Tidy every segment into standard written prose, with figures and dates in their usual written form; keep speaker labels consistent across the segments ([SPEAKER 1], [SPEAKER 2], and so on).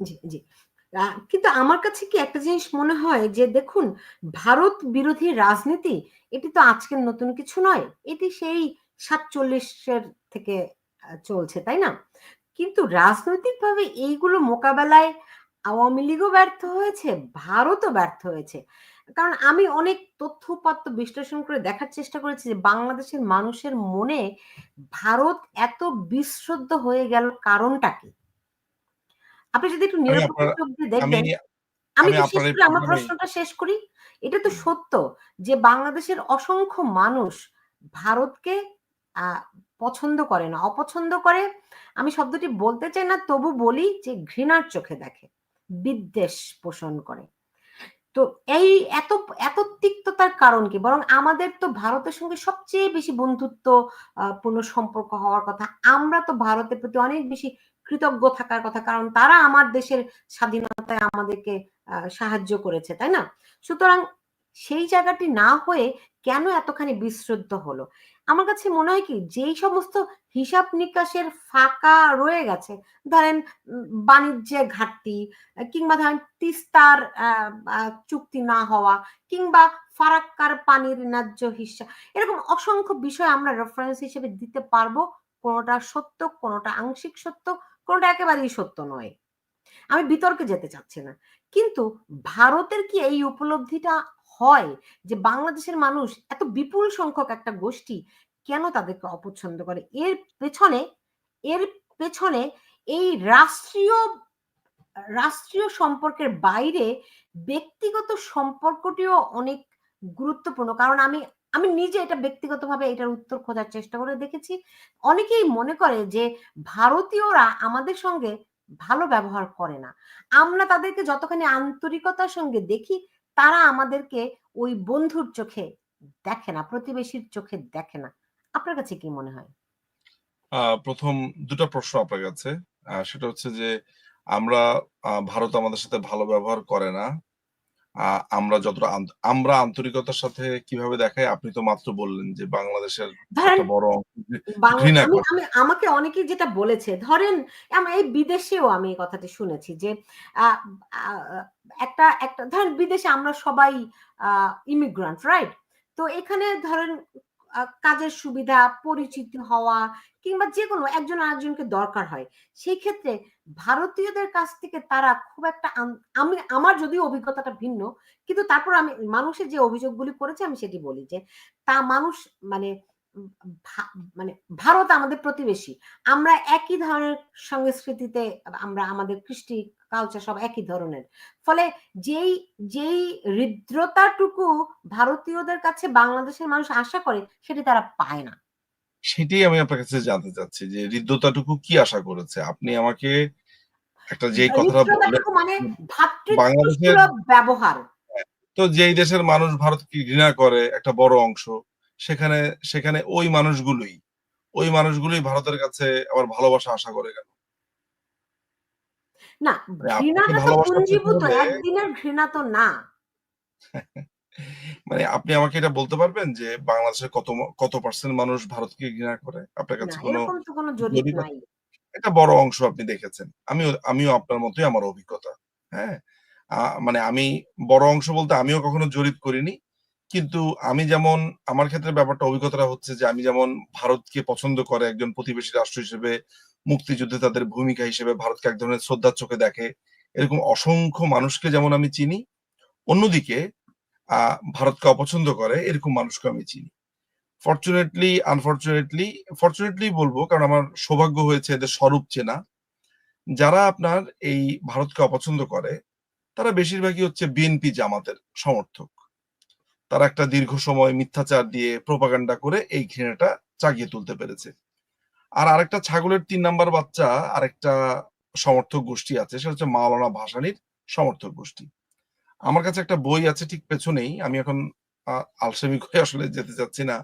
[SPEAKER 1] জি, জি। কিন্তু আমার কাছে কি একটা জিনিস মনে হয় যে দেখুন, ভারত বিরোধী রাজনীতি এটি তো আজকের নতুন কিছু নয়। এটি সেই ৪৭ এর থেকে চলছে, তাই না? কিন্তু রাজনৈতিকভাবে এইগুলো মোকাবেলায় আওয়ামী লীগও ব্যর্থ হয়েছে, ভারতও ব্যর্থ হয়েছে। কারণ আমি অনেক তথ্য-উপাত্ত বিশ্লেষণ করে দেখার চেষ্টা করেছি যে বাংলাদেশের মানুষের মনে ভারত এত বিস্মৃত হয়ে গেল কারণটা কি? আপনি যদি একটু
[SPEAKER 2] আমি
[SPEAKER 1] নিরপেক্ষ
[SPEAKER 2] আপনার
[SPEAKER 1] চোখ দিয়ে
[SPEAKER 2] আমি
[SPEAKER 1] দেখবেন, আমি
[SPEAKER 2] আমি
[SPEAKER 1] একটু শেষ
[SPEAKER 2] আপনার এই
[SPEAKER 1] করি, আমার
[SPEAKER 2] প্রবলেমে
[SPEAKER 1] প্রশ্নটা শেষ করি। এটা তো
[SPEAKER 2] হুম,
[SPEAKER 1] সত্য যে বাংলাদেশের অসংখ্য মানুষ ভারতকে আ পছন্দ করে না, অপছন্দ করে। আমি শব্দটি বলতে চাই না, তবু বলি যে ঘৃণার চোখে দেখে, বিদ্বেষ পোষণ করে। তো এই এত এত তিক্ততার কারণ কি? বরং আমাদের তো ভারতের সঙ্গে সবচেয়ে বেশি বন্ধুত্ব পূর্ণ সম্পর্ক হওয়ার কথা। আমরা তো ভারতের প্রতি অনেক বেশি কৃতজ্ঞ থাকার কথা। কারণ তারা আমার দেশের স্বাধীনতায় আমাদেরকে সাহায্য করেছে, তাই না? সুতরাং সেই জায়গাটি না হয়ে কেন এতখানি বিস্মৃত হলো? আমার কাছে মনে হয় কি, যেই সমস্ত হিসাব নিকাশের ফাঁকা রয়ে গেছে, ধরেন বাণিজ্যে ঘাটতি, কিংবা ধরেন তিস্তার আ আ চুক্তি না হওয়া, কিংবা ফারাক্কার পানির ন্যায্য হিস্যা। এরকম অসংখ্য বিষয় আমরা রেফারেন্স হিসেবে দিতে পারবো। কোনটা সত্য, কোনটা আংশিক সত্য, কোনটা একেবারেই সত্য নয়। আমি বিতর্কে যেতে চাচ্ছি না। কিন্তু ভারতের কি এই উপলব্ধিটা হয় যে বাংলাদেশের মানুষ এত বিপুল সংখ্যক একটা গোষ্ঠী কেন তাদেরকে অপছন্দ করে? এর পেছনে এই রাষ্ট্রীয় সম্পর্কের বাইরে ব্যক্তিগত সম্পর্কটিও অনেক গুরুত্বপূর্ণ। কারণ আমি আমি নিজে এটা ব্যক্তিগতভাবে এটার উত্তর খোঁজার চেষ্টা করে দেখেছি। অনেকেই মনে করে যে ভারতীয়রা আমাদের সঙ্গে ভালো ব্যবহার করে না। আমরা তাদেরকে যতখানি আন্তরিকতার সঙ্গে দেখি, তারা আমাদেরকে ওই বন্ধুর চোখে দেখে না, প্রতিবেশীর চোখে দেখে না। আপনার কাছে কি মনে হয়?
[SPEAKER 2] প্রথম দুটা প্রশ্ন আপনার কাছে। সেটা হচ্ছে যে আমরা ভারত আমাদের সাথে ভালো ব্যবহার করে না। আ আমরা যতটা আমরা আন্তরিকতার সাথে কিভাবে দেখাই আপনি তো মাত্র বললেন যে বাংলাদেশের
[SPEAKER 1] ধরেন
[SPEAKER 2] একটা বড় অংশ ঘৃণা
[SPEAKER 1] আমি
[SPEAKER 2] করে।
[SPEAKER 1] আমি আমাকে অনেকেই যেটা বলেছে, ধরেন এই বিদেশেও আমি এই কথাটি শুনেছি যে আ আ একটা একটা ধরেন বিদেশে আমরা সবাই আ ইমিগ্রান্ট, রাইট? তো এখানে ধরেন কাজের সুবিধা, পরিচিতি হওয়া, কিংবা যেকোনো একজন আরেকজনকে দরকার হয়। সেই ক্ষেত্রে ভারতীয়দের কাছ থেকে তারা খুব একটা আমার যদিও অভিজ্ঞতাটা ভিন্ন, কিন্তু তারপর আমি মানুষের যে অভিযোগগুলি করেছে আমি সেটি বলি যে, মানুষ মানে উম ভা মানে ভারত আমাদের প্রতিবেশী। আমরা একই ধরনের সংস্কৃতিতে, আমরা আমাদের কৃষ্টি, কালচার সব একই ধরনের। ফলে যেই যেই হৃদ্রতাটুকু ভারতীয়দের কাছে বাংলাদেশের মানুষ আশা করে, সেটি তারা পায় না।
[SPEAKER 2] সেটাই আমি আপনার কাছে জানতে চাচ্ছি যে হৃদ্যতাটুকু কি আশা করেছে? আপনি আমাকে একটা যেই কথাটা বললেন
[SPEAKER 1] হৃদ্রতাটুকু মানে
[SPEAKER 2] যে
[SPEAKER 1] ভ্রাতৃত্ব
[SPEAKER 2] বাংলাদেশের
[SPEAKER 1] সুলভ ব্যবহার।
[SPEAKER 2] তো যেই দেশের মানুষ ভারতকে ঘৃণা করে একটা বড় অংশ, সেখানে সেখানে ওই মানুষগুলোই ভারতের কাছে আবার ভালোবাসা আশা করে কেন?
[SPEAKER 1] না,
[SPEAKER 2] মানে আপনাকে
[SPEAKER 1] ঘৃণাটা তো
[SPEAKER 2] ভালোবাসা পেতে
[SPEAKER 1] পুঞ্জীভূত।
[SPEAKER 2] হলে
[SPEAKER 1] একদিনের ঘৃণা তো না।
[SPEAKER 2] মানে আপনি আমাকে এটা বলতে পারবেন যে বাংলাদেশের কত পার্সেন্ট মানুষ ভারতকে ঘৃণা করে? আপনার
[SPEAKER 1] না,
[SPEAKER 2] কাছে কোনো
[SPEAKER 1] এরকম তো কোনো জরিপ
[SPEAKER 2] জরিপ
[SPEAKER 1] নাই।
[SPEAKER 2] আছে? একটা বড় অংশ আপনি দেখেছেন। আমিও আপনার মতোই আমার অভিজ্ঞতা। হ্যাঁ? মানে আমি বড় অংশ বলতে আমিও কখনো জরিপ করিনি। কিন্তু আমি যেমন আমার ক্ষেত্রে ব্যাপারটা অভিজ্ঞতাটা হচ্ছে যে আমি যেমন ভারতকে পছন্দ করে একজন প্রতিবেশী রাষ্ট্র হিসেবে মুক্তিযুদ্ধে তাদের ভূমিকা হিসেবে ভারতকে এক ধরনের শ্রদ্ধার চোখে দেখে। এরকম অসংখ্য মানুষকে যেমন আমি চিনি, অন্যদিকে আ ভারতকে অপছন্দ করে এরকম মানুষকেও আমি চিনি। ফরচুনেটলি, আনফরচুনেটলি, ফরচুনেটলি বলব কারণ আমার সৌভাগ্য হয়েছে এদের স্বরূপ চেনা। যারা আপনার এই ভারতকে অপছন্দ করে, তারা বেশিরভাগই হচ্ছে বিএনপি জামাতের সমর্থক। তারা একটা দীর্ঘ সময় মিথ্যাচার দিয়ে প্রোপাগান্ডা করে এই ঘৃণাটা জাগিয়ে তুলতে পেরেছে। আর আরেকটা ছাগলের ৩ নাম্বার বাচ্চা আরেকটা সমর্থক গোষ্ঠী আছে। সেটা হচ্ছে মাওলানা ভাসানীর সমর্থক গোষ্ঠী। আমার কাছে একটা বই আছে ঠিক পেছনেই। আমি এখন আ আলসেমি করে আসলে যেতে চাচ্ছি না।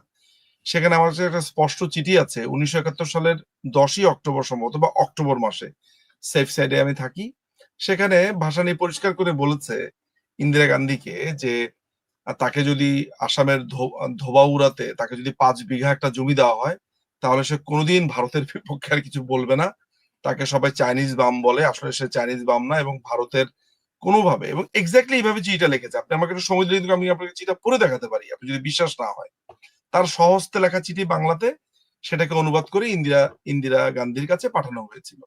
[SPEAKER 2] সেখানে আমার কাছে একটা স্পষ্ট চিঠি আছে ১৯৭১ সালের ১০ই অক্টোবর সম্ভবত বা অক্টোবর মাসে। সেফ সাইডে আমি থাকি। সেখানে ভাসানী পরিষ্কার করে বলেছে ইন্দিরা গান্ধীকে যে তাকে যদি আসামের ধোবাউড়াতে তাকে যদি ৫ বিঘা একটা জমি দেওয়া হয়, তাহলে সে কোনদিন ভারতের বিপক্ষে আর কিছু বলবে না। তাকে সবাই চাইনিজ বাম বলে, আসলে সে চাইনিজ বাম না, এবং ভারতের কোনোভাবে, এবং এক্স্যাক্টলি এইভাবে চিঠিটা লিখেছে। আপনি আমাকে একটু সময় দিলে কিন্তু আমি আপনাকে চিঠিটা পড়ে দেখাতে পারি, আপনি যদি বিশ্বাস না হয়। তার স্বহস্তে লেখা চিঠি বাংলাতে, সেটাকে অনুবাদ করে ইন্দিরা ইন্দিরা গান্ধীর কাছে পাঠানো হয়েছিল।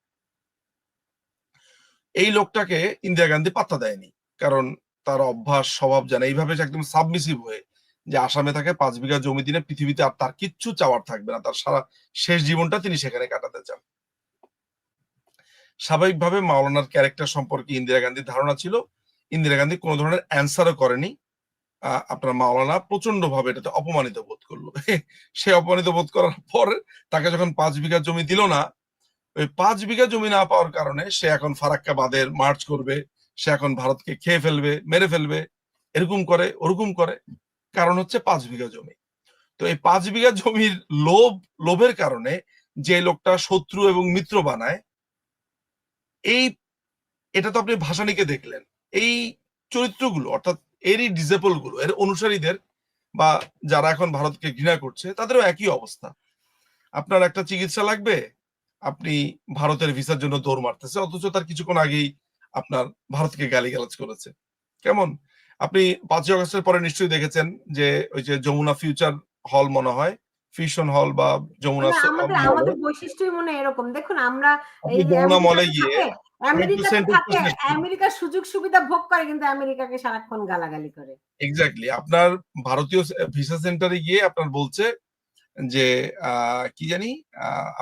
[SPEAKER 2] এই লোকটাকে ইন্দিরা গান্ধী পাত্তা দেয়নি, কারণ তার অভ্যাস স্বভাব জানে এইভাবে একদম সাবমিসিভ হয়ে, যে আসামে থাকে 5 বিঘা জমি দিনে পৃথিবীতে আর তার কিচ্ছু চাওয়ার থাকবে না, তার সারা শেষ জীবনটা তিনি সেখানে কাটাতে চান। স্বাভাবিকভাবে মাওলানার ক্যারেক্টার সম্পর্কে ইন্দিরা গান্ধীর ধারণা ছিল। ইন্দিরা গান্ধী কোনো ধরনের অ্যান্সারও করেনি। আপনার মাওলানা প্রচন্ড ভাবে এটাতে অপমানিত বোধ করলো। সে অপমানিত বোধ করার পর তাকে যখন 5 বিঘা জমি দিল না, ওই 5 বিঘা জমি না পাওয়ার কারণে সে এখন ফারাক্কা বাঁধের মার্চ করবে, সে এখন ভারতকে খেয়ে ফেলবে, মেরে ফেলবে, এরকম করে ওরকম করে, কারণ হচ্ছে 5 বিঘা জমি। তো এই 5 বিঘা জমির লোভের কারণে যে লোকটা শত্রু এবং মিত্র বানায়, এই এটা তো আপনি ভাসানীকে দেখলেন, এই চরিত্রগুলো অর্থাৎ এরই ডিসেবল গুলো, এর অনুসারীদের বা যারা এখন ভারতকে ঘৃণা করছে, তাদেরও একই অবস্থা। আপনার একটা চিকিৎসা লাগবে, আপনি ভারতের ভিসার জন্য দৌড় মারতেছে, অথচ তার কিছুক্ষণ আগেই আপনার ভারতকে গালিগালাজ করেছে। কেমন? আপনি 5ই আগস্টের পরে নিশ্চয়ই দেখেছেন যে ওই যে যমুনা ফিউচার হল মনে হয়, ফিউশন হল বা যমুনা
[SPEAKER 1] আমাদের বৈশিষ্ট্যই মনে এরকম। দেখুন আমরা
[SPEAKER 2] আপনি যমুনা মলে গিয়ে
[SPEAKER 1] আমেরিকাতে থাকে, আমেরিকার সুযোগ সুবিধা ভোগ করে, কিন্তু আমেরিকাকে সারাক্ষণ গালাগালি করে।
[SPEAKER 2] এক্স্যাক্টলি। আপনার ভারতীয় ভিসা সেন্টারে গিয়ে আপনার বলছে যে কি জানি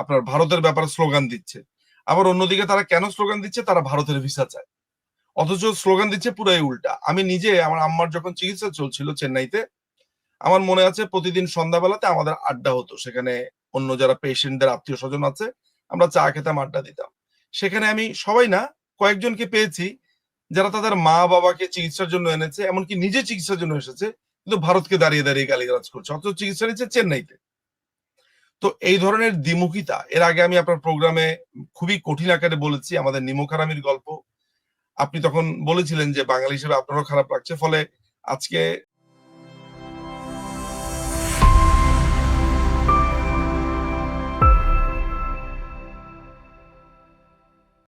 [SPEAKER 2] আপনার ভারতের ব্যাপারে স্লোগান দিচ্ছে। আবার অন্যদিকে তারা কেন স্লোগান দিচ্ছে? তারা ভারতের ভিসা চায়, অথচ স্লোগান দিচ্ছে পুরাই উল্টা। আমি নিজে আমার আম্মার যখন চিকিৎসা চলছিল চেন্নাইতে, আমার মনে আছে প্রতিদিন সন্ধ্যাবেলাতে আমাদের আড্ডা হতো, সেখানে অন্য যারা পেশেন্টদের আত্মীয় স্বজন আছে, আমরা চা খেতাম, আড্ডা দিতাম। সেখানে আমি সবাই না, কয়েকজনকে পেয়েছি যারা তাদের মা বাবাকে চিকিৎসার জন্য এনেছে, এমনকি নিজে চিকিৎসার জন্য এসেছে, কিন্তু ভারতকে দাঁড়িয়ে দাঁড়িয়ে গালিগালাজ করছে, অথচ চিকিৎসা নিচ্ছে চেন্নাইতে। তো এই ধরনের দ্বিমুখিতা, এর আগে আমি আপনার প্রোগ্রামে খুবই কঠিন আকারে বলেছি আমাদের নিমক হারামির গল্প। আপনি তখন বলেছিলেন যে বাঙালি হিসেবে আপনারও খারাপ লাগছে, ফলে আজকে